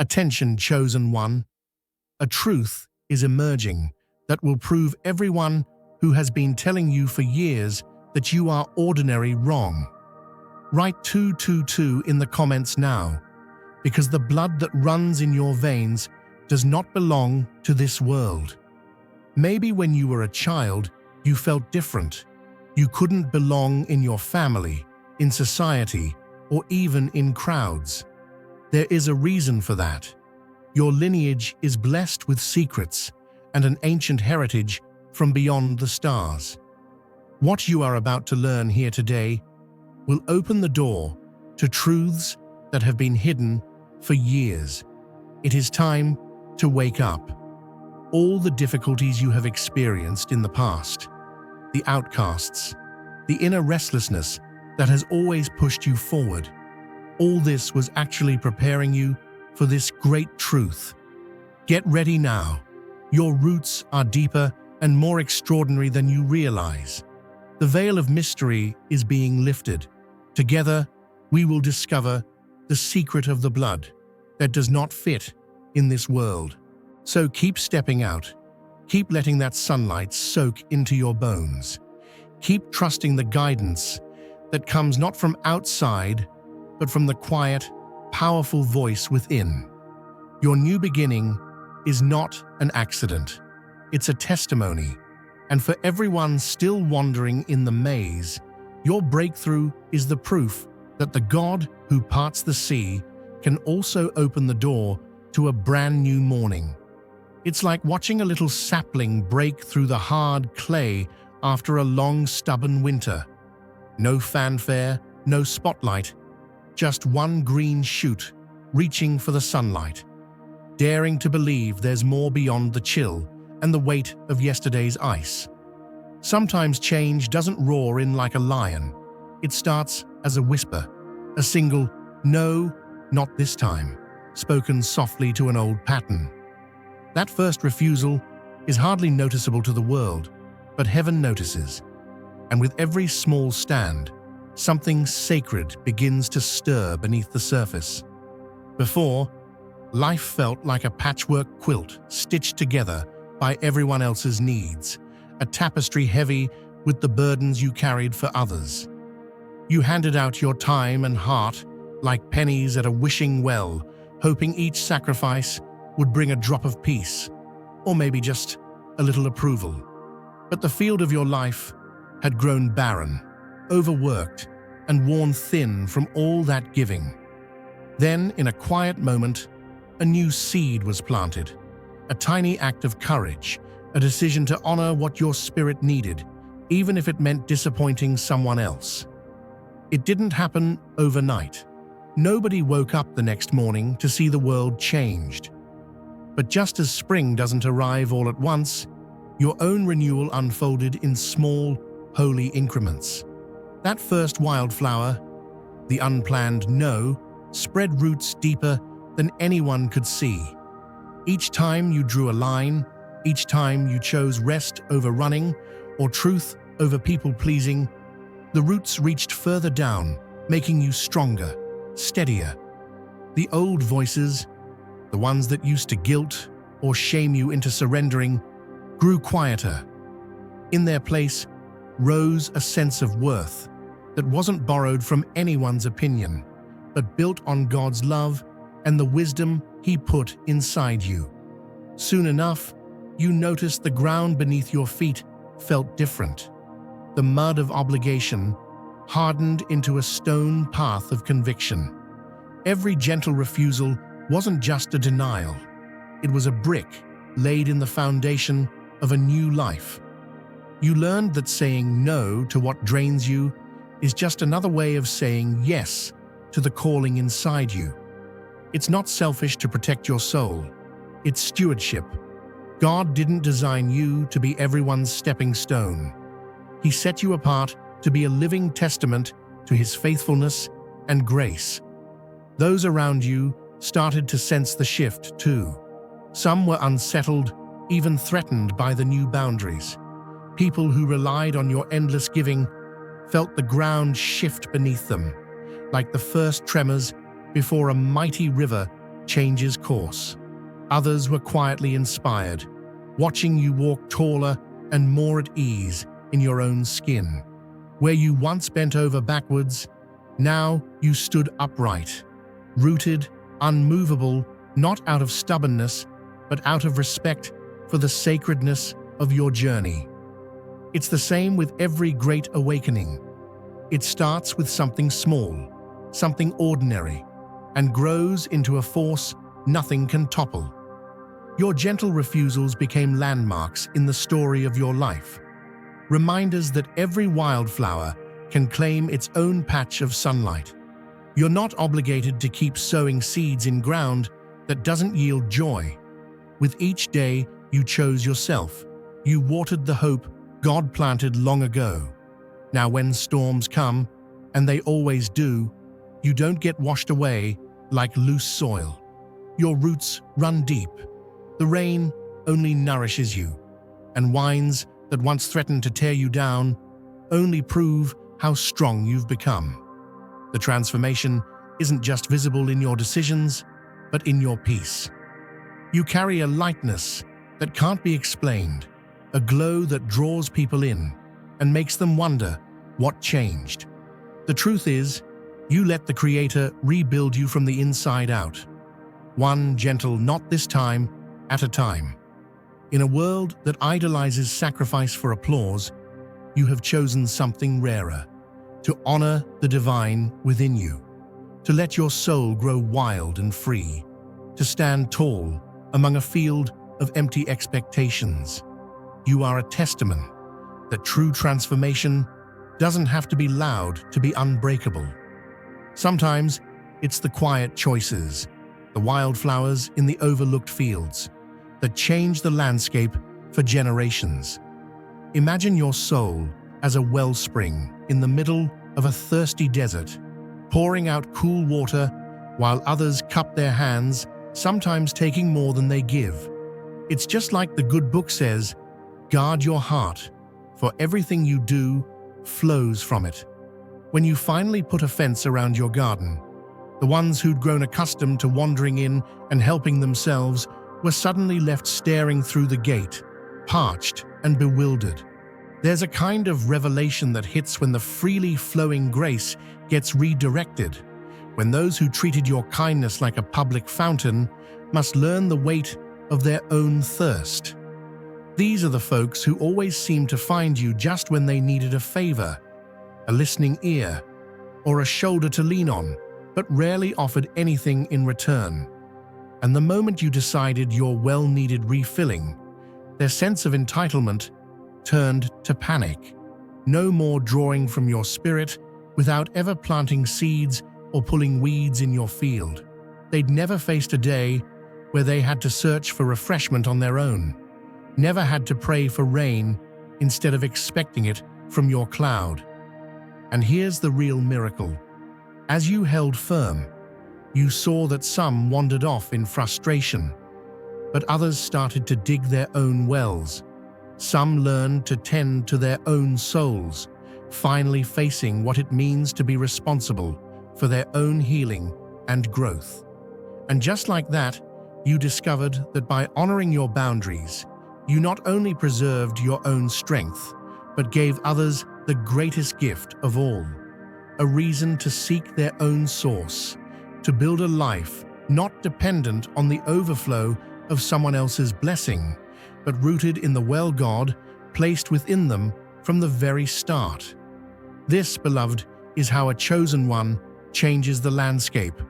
Attention, chosen one. A truth is emerging that will prove everyone who has been telling you for years that you are ordinary wrong. Write 222 in the comments now, because the blood that runs in your veins does not belong to this world. Maybe when you were a child, you felt different. You couldn't belong in your family, in society, or even in crowds. There is a reason for that. Your lineage is blessed with secrets and an ancient heritage from beyond the stars. What you are about to learn here today will open the door to truths that have been hidden for years. It is time to wake up. All the difficulties you have experienced in the past, the outcasts, the inner restlessness that has always pushed you forward, all this was actually preparing you for this great truth. Get ready now. Your roots are deeper and more extraordinary than you realize. The veil of mystery is being lifted. Together, we will discover the secret of the blood that does not fit in this world. So keep stepping out. Keep letting that sunlight soak into your bones. Keep trusting the guidance that comes not from outside, but from the quiet, powerful voice within. Your new beginning is not an accident. It's a testimony. And for everyone still wandering in the maze, your breakthrough is the proof that the God who parts the sea can also open the door to a brand new morning. It's like watching a little sapling break through the hard clay after a long, stubborn winter. No fanfare, no spotlight, just one green shoot reaching for the sunlight, daring to believe there's more beyond the chill and the weight of yesterday's ice. Sometimes change doesn't roar in like a lion. It starts as a whisper, a single, "No, not this time," spoken softly to an old pattern. That first refusal is hardly noticeable to the world, but heaven notices. And with every small stand, something sacred begins to stir beneath the surface. Before, life felt like a patchwork quilt stitched together by everyone else's needs, a tapestry heavy with the burdens you carried for others. You handed out your time and heart like pennies at a wishing well, hoping each sacrifice would bring a drop of peace, or maybe just a little approval. But the field of your life had grown barren, overworked, and worn thin from all that giving. Then, in a quiet moment, a new seed was planted, a tiny act of courage, a decision to honor what your spirit needed, even if it meant disappointing someone else. It didn't happen overnight. Nobody woke up the next morning to see the world changed. But just as spring doesn't arrive all at once, your own renewal unfolded in small, holy increments. That first wildflower, the unplanned no, spread roots deeper than anyone could see. Each time you drew a line, each time you chose rest over running or truth over people-pleasing, the roots reached further down, making you stronger, steadier. The old voices, the ones that used to guilt or shame you into surrendering, grew quieter. In their place rose a sense of worth that wasn't borrowed from anyone's opinion, but built on God's love and the wisdom He put inside you. Soon enough, you noticed the ground beneath your feet felt different. The mud of obligation hardened into a stone path of conviction. Every gentle refusal wasn't just a denial. It was a brick laid in the foundation of a new life. You learned that saying no to what drains you is just another way of saying yes to the calling inside you. It's not selfish to protect your soul. It's stewardship. God didn't design you to be everyone's stepping stone. He set you apart to be a living testament to His faithfulness and grace. Those around you started to sense the shift too. Some were unsettled, even threatened by the new boundaries. People who relied on your endless giving felt the ground shift beneath them, like the first tremors before a mighty river changes course. Others were quietly inspired, watching you walk taller and more at ease in your own skin. Where you once bent over backwards, now you stood upright, rooted, unmovable, not out of stubbornness, but out of respect for the sacredness of your journey. It's the same with every great awakening. It starts with something small, something ordinary, and grows into a force nothing can topple. Your gentle refusals became landmarks in the story of your life, reminders that every wildflower can claim its own patch of sunlight. You're not obligated to keep sowing seeds in ground that doesn't yield joy. With each day you chose yourself, you watered the hope God planted long ago. Now when storms come, and they always do, you don't get washed away like loose soil. Your roots run deep. The rain only nourishes you, and winds that once threatened to tear you down only prove how strong you've become. The transformation isn't just visible in your decisions, but in your peace. You carry a lightness that can't be explained, a glow that draws people in and makes them wonder what changed. The truth is, you let the Creator rebuild you from the inside out, one gentle knot this time at a time. In a world that idolizes sacrifice for applause, you have chosen something rarer, to honor the divine within you, to let your soul grow wild and free, to stand tall among a field of empty expectations. You are a testament that true transformation doesn't have to be loud to be unbreakable. Sometimes it's the quiet choices, the wildflowers in the overlooked fields, that change the landscape for generations. Imagine your soul as a wellspring in the middle of a thirsty desert, pouring out cool water while others cup their hands, sometimes taking more than they give. It's just like the good book says, guard your heart, for everything you do flows from it. When you finally put a fence around your garden, the ones who'd grown accustomed to wandering in and helping themselves were suddenly left staring through the gate, parched and bewildered. There's a kind of revelation that hits when the freely flowing grace gets redirected, when those who treated your kindness like a public fountain must learn the weight of their own thirst. These are the folks who always seem to find you just when they needed a favor, a listening ear, or a shoulder to lean on, but rarely offered anything in return. And the moment you decided your well-needed refilling, their sense of entitlement turned to panic. No more drawing from your spirit without ever planting seeds or pulling weeds in your field. They'd never faced a day where they had to search for refreshment on their own, never had to pray for rain instead of expecting it from your cloud. And here's the real miracle. As you held firm, you saw that some wandered off in frustration, but others started to dig their own wells. Some learned to tend to their own souls, finally facing what it means to be responsible for their own healing and growth. And just like that, you discovered that by honoring your boundaries, you not only preserved your own strength, but gave others the greatest gift of all, a reason to seek their own source, to build a life not dependent on the overflow of someone else's blessing, but rooted in the well God placed within them from the very start. This, beloved, is how a chosen one changes the landscape,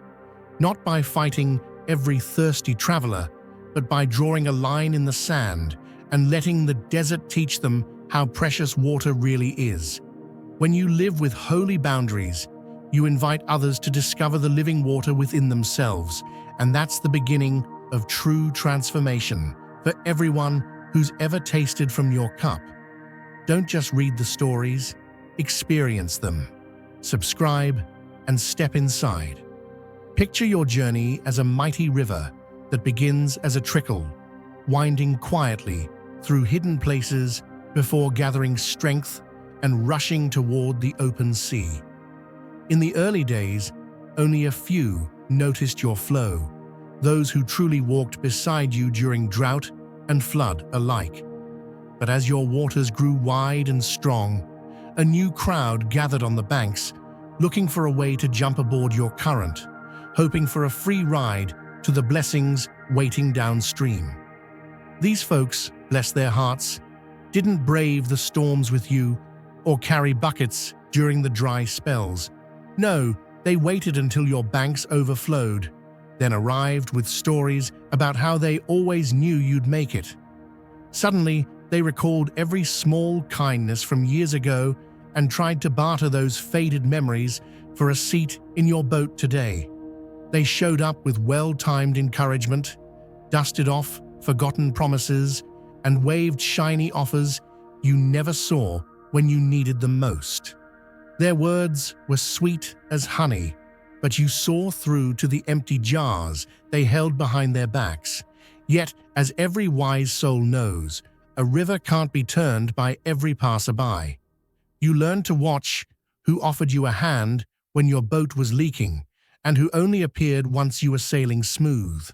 not by fighting every thirsty traveler, but by drawing a line in the sand and letting the desert teach them how precious water really is. When you live with holy boundaries, you invite others to discover the living water within themselves, and that's the beginning of true transformation for everyone who's ever tasted from your cup. Don't just read the stories, experience them. Subscribe and step inside. Picture your journey as a mighty river that begins as a trickle, winding quietly through hidden places before gathering strength and rushing toward the open sea. In the early days, only a few noticed your flow, those who truly walked beside you during drought and flood alike. But as your waters grew wide and strong, a new crowd gathered on the banks, looking for a way to jump aboard your current, hoping for a free ride to the blessings waiting downstream. These folks, bless their hearts, didn't brave the storms with you or carry buckets during the dry spells. No, they waited until your banks overflowed, then arrived with stories about how they always knew you'd make it. Suddenly, they recalled every small kindness from years ago and tried to barter those faded memories for a seat in your boat today. They showed up with well-timed encouragement, dusted off forgotten promises, and waved shiny offers you never saw when you needed them most. Their words were sweet as honey, but you saw through to the empty jars they held behind their backs. Yet, as every wise soul knows, a river can't be turned by every passerby. You learned to watch who offered you a hand when your boat was leaking, and who only appeared once you were sailing smooth.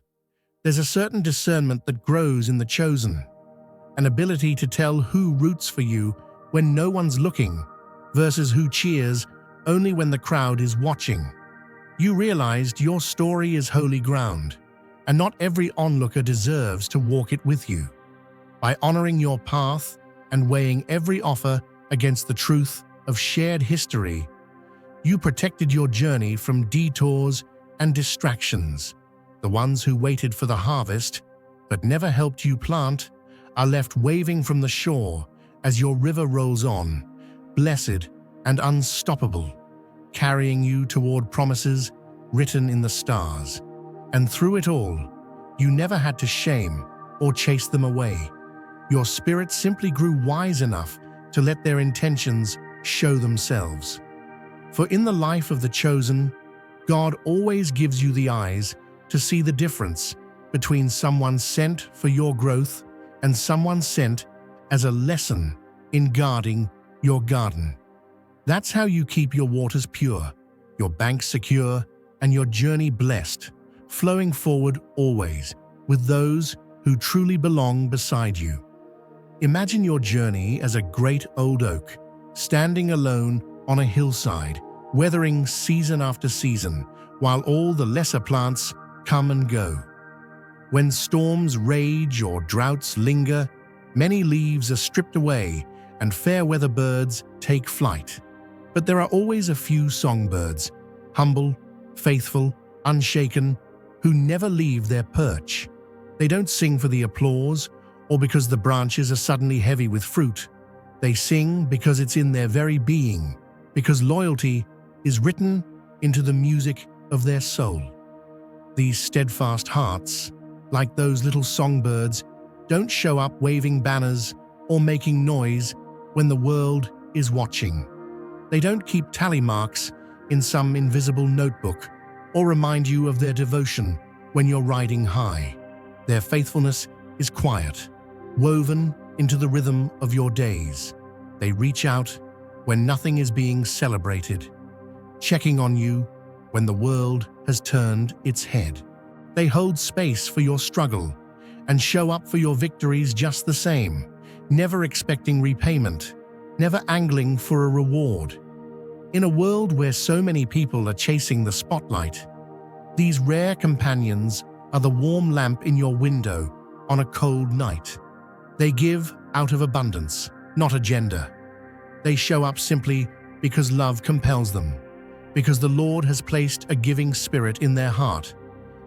There's a certain discernment that grows in the chosen, an ability to tell who roots for you when no one's looking, versus who cheers only when the crowd is watching. You realized your story is holy ground, and not every onlooker deserves to walk it with you. By honoring your path and weighing every offer against the truth of shared history, you protected your journey from detours and distractions. The ones who waited for the harvest, but never helped you plant, are left waving from the shore as your river rolls on, blessed and unstoppable, carrying you toward promises written in the stars. And through it all, you never had to shame or chase them away. Your spirit simply grew wise enough to let their intentions show themselves. For in the life of the chosen, God always gives you the eyes to see the difference between someone sent for your growth and someone sent as a lesson in guarding your garden. That's how you keep your waters pure, your banks secure, and your journey blessed, flowing forward always with those who truly belong beside you. Imagine your journey as a great old oak, standing alone on a hillside, weathering season after season, while all the lesser plants come and go. When storms rage or droughts linger, many leaves are stripped away and fair weather birds take flight. But there are always a few songbirds, humble, faithful, unshaken, who never leave their perch. They don't sing for the applause or because the branches are suddenly heavy with fruit. They sing because it's in their very being, because loyalty is written into the music of their soul. These steadfast hearts, like those little songbirds, don't show up waving banners or making noise when the world is watching. They don't keep tally marks in some invisible notebook or remind you of their devotion when you're riding high. Their faithfulness is quiet, woven into the rhythm of your days. They reach out when nothing is being celebrated, checking on you when the world has turned its head. They hold space for your struggle and show up for your victories just the same, never expecting repayment, never angling for a reward. In a world where so many people are chasing the spotlight, these rare companions are the warm lamp in your window on a cold night. They give out of abundance, not agenda. They show up simply because love compels them, because the Lord has placed a giving spirit in their heart,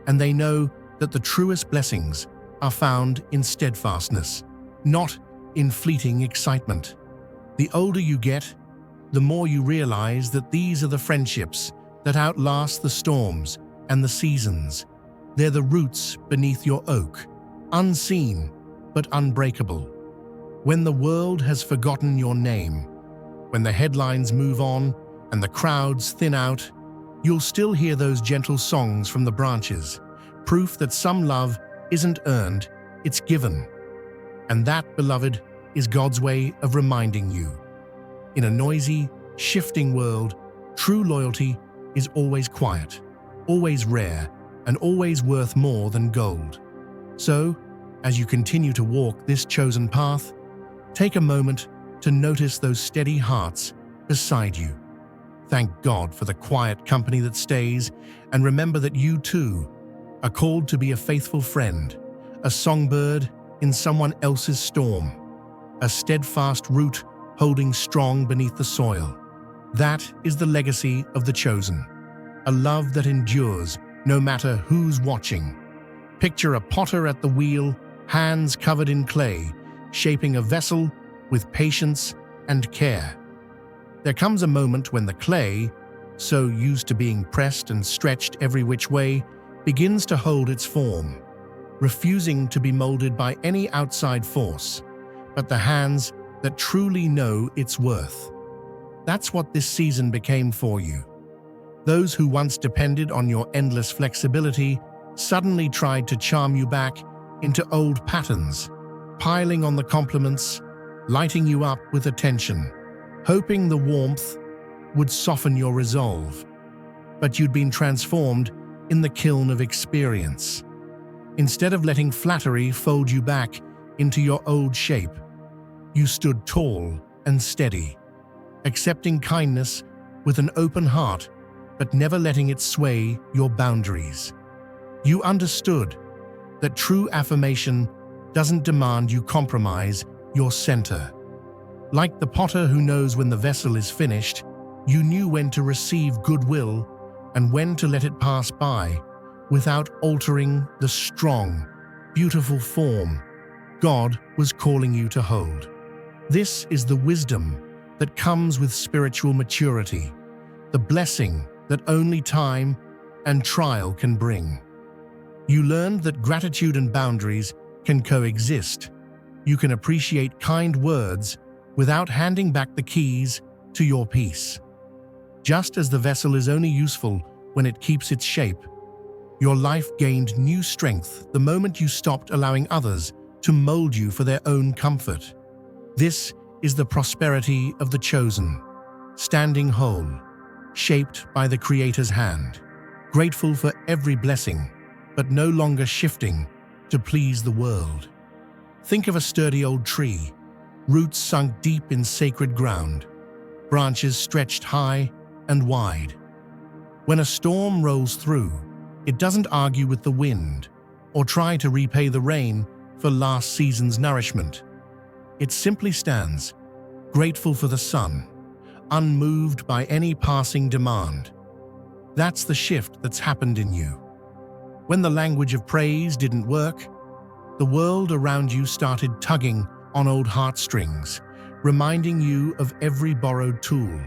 and they know that the truest blessings are found in steadfastness, not in fleeting excitement. The older you get, the more you realize that these are the friendships that outlast the storms and the seasons. They're the roots beneath your oak, unseen but unbreakable. When the world has forgotten your name, when the headlines move on and the crowds thin out, you'll still hear those gentle songs from the branches, proof that some love isn't earned, it's given. And that, beloved, is God's way of reminding you. In a noisy, shifting world, true loyalty is always quiet, always rare, and always worth more than gold. So, as you continue to walk this chosen path, take a moment to notice those steady hearts beside you. Thank God for the quiet company that stays, and remember that you too are called to be a faithful friend, a songbird in someone else's storm, a steadfast root holding strong beneath the soil. That is the legacy of the chosen, a love that endures no matter who's watching. Picture a potter at the wheel, hands covered in clay, shaping a vessel with patience and care. There comes a moment when the clay, so used to being pressed and stretched every which way, begins to hold its form, refusing to be molded by any outside force, but the hands that truly know its worth. That's what this season became for you. Those who once depended on your endless flexibility suddenly tried to charm you back into old patterns, piling on the compliments, lighting you up with attention, hoping the warmth would soften your resolve. But you'd been transformed in the kiln of experience. Instead of letting flattery fold you back into your old shape, you stood tall and steady, accepting kindness with an open heart, but never letting it sway your boundaries. You understood that true affirmation doesn't demand you compromise your center. Like the potter who knows when the vessel is finished, you knew when to receive goodwill and when to let it pass by without altering the strong, beautiful form God was calling you to hold. This is the wisdom that comes with spiritual maturity, the blessing that only time and trial can bring. You learned that gratitude and boundaries can coexist. You can appreciate kind words without handing back the keys to your peace. Just as the vessel is only useful when it keeps its shape, your life gained new strength the moment you stopped allowing others to mold you for their own comfort. This is the prosperity of the chosen, standing whole, shaped by the Creator's hand, grateful for every blessing, but no longer shifting to please the world. Think of a sturdy old tree, roots sunk deep in sacred ground, branches stretched high and wide. When a storm rolls through, it doesn't argue with the wind or try to repay the rain for last season's nourishment. It simply stands, grateful for the sun, unmoved by any passing demand. That's the shift that's happened in you. When the language of praise didn't work, the world around you started tugging on old heartstrings, reminding you of every borrowed tool,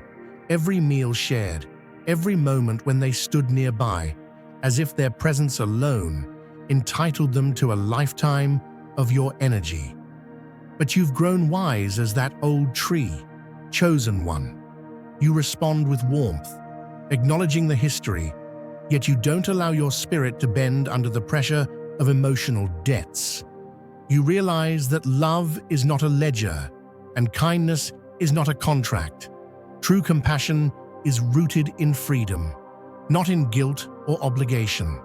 every meal shared, every moment when they stood nearby, as if their presence alone entitled them to a lifetime of your energy. But you've grown wise as that old tree, chosen one. You respond with warmth, acknowledging the history, yet you don't allow your spirit to bend under the pressure of emotional debts. You realize that love is not a ledger, and kindness is not a contract. True compassion is rooted in freedom, not in guilt or obligation.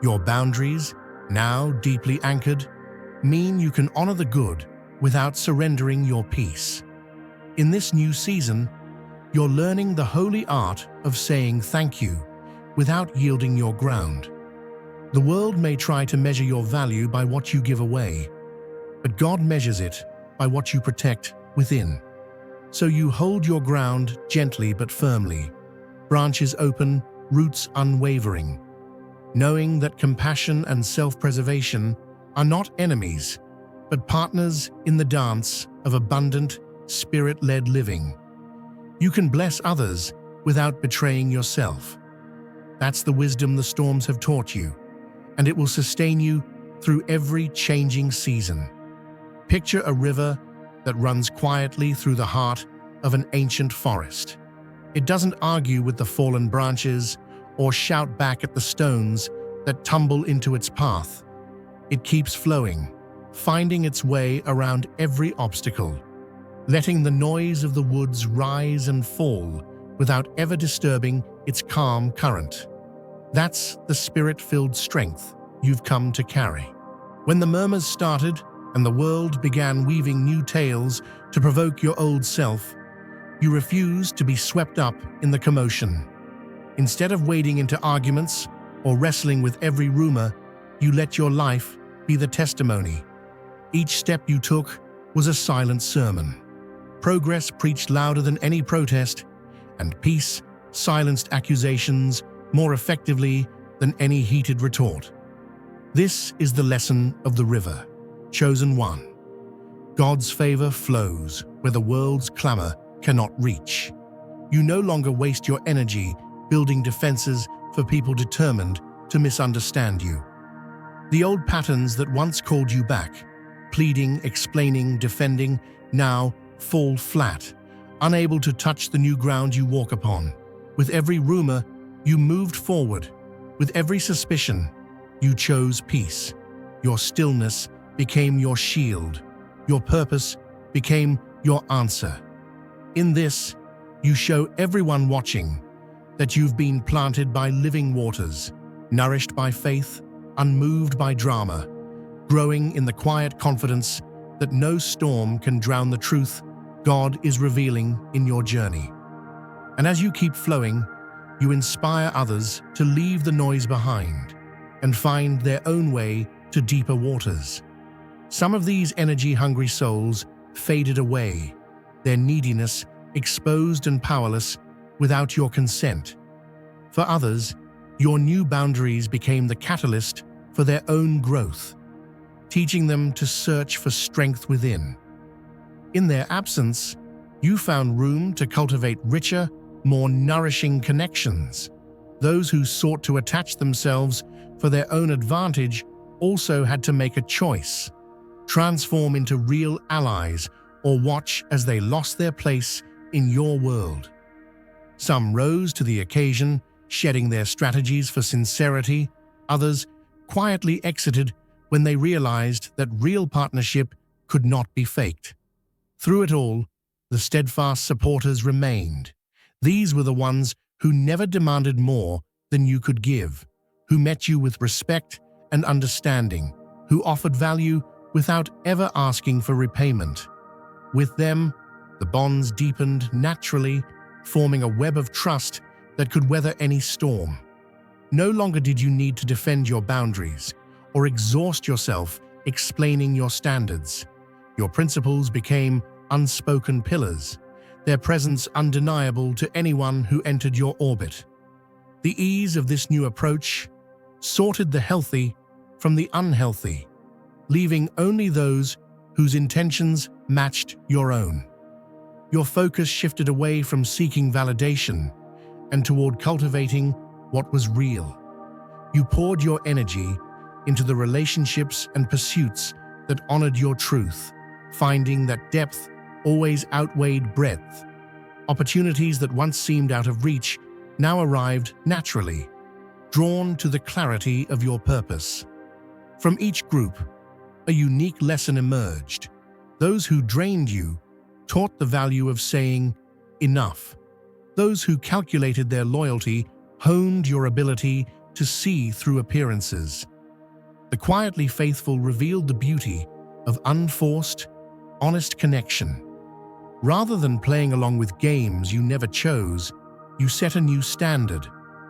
Your boundaries, now deeply anchored, mean you can honor the good without surrendering your peace. In this new season, you're learning the holy art of saying thank you without yielding your ground. The world may try to measure your value by what you give away, but God measures it by what you protect within. So you hold your ground gently but firmly, branches open, roots unwavering, knowing that compassion and self-preservation are not enemies, but partners in the dance of abundant, spirit-led living. You can bless others without betraying yourself. That's the wisdom the storms have taught you, and it will sustain you through every changing season. Picture a river that runs quietly through the heart of an ancient forest. It doesn't argue with the fallen branches or shout back at the stones that tumble into its path. It keeps flowing, finding its way around every obstacle, letting the noise of the woods rise and fall without ever disturbing its calm current. That's the spirit-filled strength you've come to carry. When the murmurs started and the world began weaving new tales to provoke your old self, you refused to be swept up in the commotion. Instead of wading into arguments or wrestling with every rumor, you let your life be the testimony. Each step you took was a silent sermon. Progress preached louder than any protest, and peace silenced accusations more effectively than any heated retort. This is the lesson of the river, chosen one. God's favor flows where the world's clamor cannot reach. You no longer waste your energy building defenses for people determined to misunderstand you. The old patterns that once called you back, pleading, explaining, defending, now fall flat, unable to touch the new ground you walk upon. With every rumor, you moved forward. With every suspicion, you chose peace. Your stillness became your shield. Your purpose became your answer. In this, you show everyone watching that you've been planted by living waters, nourished by faith, unmoved by drama, growing in the quiet confidence that no storm can drown the truth God is revealing in your journey. And as you keep flowing, you inspire others to leave the noise behind and find their own way to deeper waters. Some of these energy-hungry souls faded away, their neediness exposed and powerless without your consent. For others, your new boundaries became the catalyst for their own growth, teaching them to search for strength within. In their absence, you found room to cultivate richer, more nourishing connections. Those who sought to attach themselves for their own advantage also had to make a choice, transform into real allies, or watch as they lost their place in your world. Some rose to the occasion, shedding their strategies for sincerity. Others quietly exited when they realized that real partnership could not be faked. Through it all, the steadfast supporters remained. These were the ones who never demanded more than you could give, who met you with respect and understanding, who offered value without ever asking for repayment. With them, the bonds deepened naturally, forming a web of trust that could weather any storm. No longer did you need to defend your boundaries or exhaust yourself explaining your standards. Your principles became unspoken pillars, their presence undeniable to anyone who entered your orbit. The ease of this new approach sorted the healthy from the unhealthy, leaving only those whose intentions matched your own. Your focus shifted away from seeking validation and toward cultivating what was real. You poured your energy into the relationships and pursuits that honored your truth, finding that depth always outweighed breadth. Opportunities that once seemed out of reach now arrived naturally, drawn to the clarity of your purpose. From each group, a unique lesson emerged. Those who drained you taught the value of saying enough. Those who calculated their loyalty honed your ability to see through appearances. The quietly faithful revealed the beauty of unforced, honest connection. Rather than playing along with games you never chose, you set a new standard,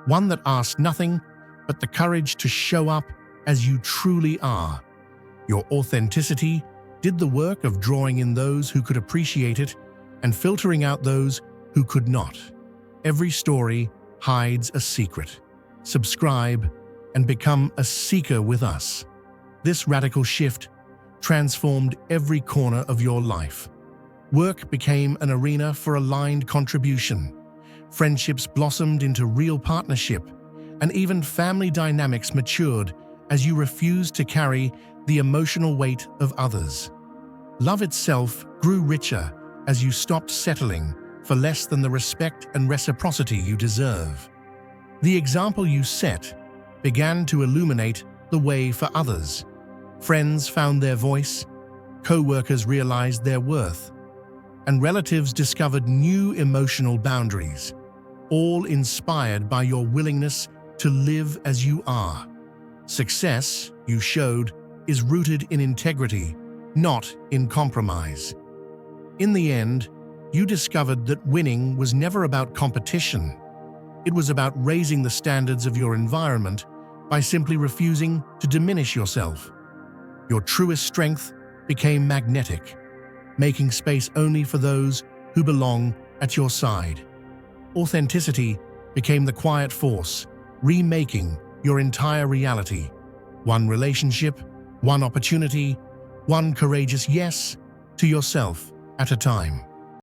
one that asked nothing but the courage to show up as you truly are. Your authenticity did the work of drawing in those who could appreciate it and filtering out those who could not. Every story hides a secret. Subscribe and become a seeker with us. This radical shift transformed every corner of your life. Work became an arena for aligned contribution. Friendships blossomed into real partnership, and even family dynamics matured as you refused to carry the emotional weight of others. Love itself grew richer as you stopped settling for less than the respect and reciprocity you deserve. The example you set began to illuminate the way for others. Friends found their voice, co-workers realized their worth, and relatives discovered new emotional boundaries, all inspired by your willingness to live as you are. Success, you showed, is rooted in integrity, not in compromise. In the end, you discovered that winning was never about competition. It was about raising the standards of your environment by simply refusing to diminish yourself. Your truest strength became magnetic, making space only for those who belong at your side. Authenticity became the quiet force, remaking your entire reality. One relationship, one opportunity, one courageous yes to yourself at a time.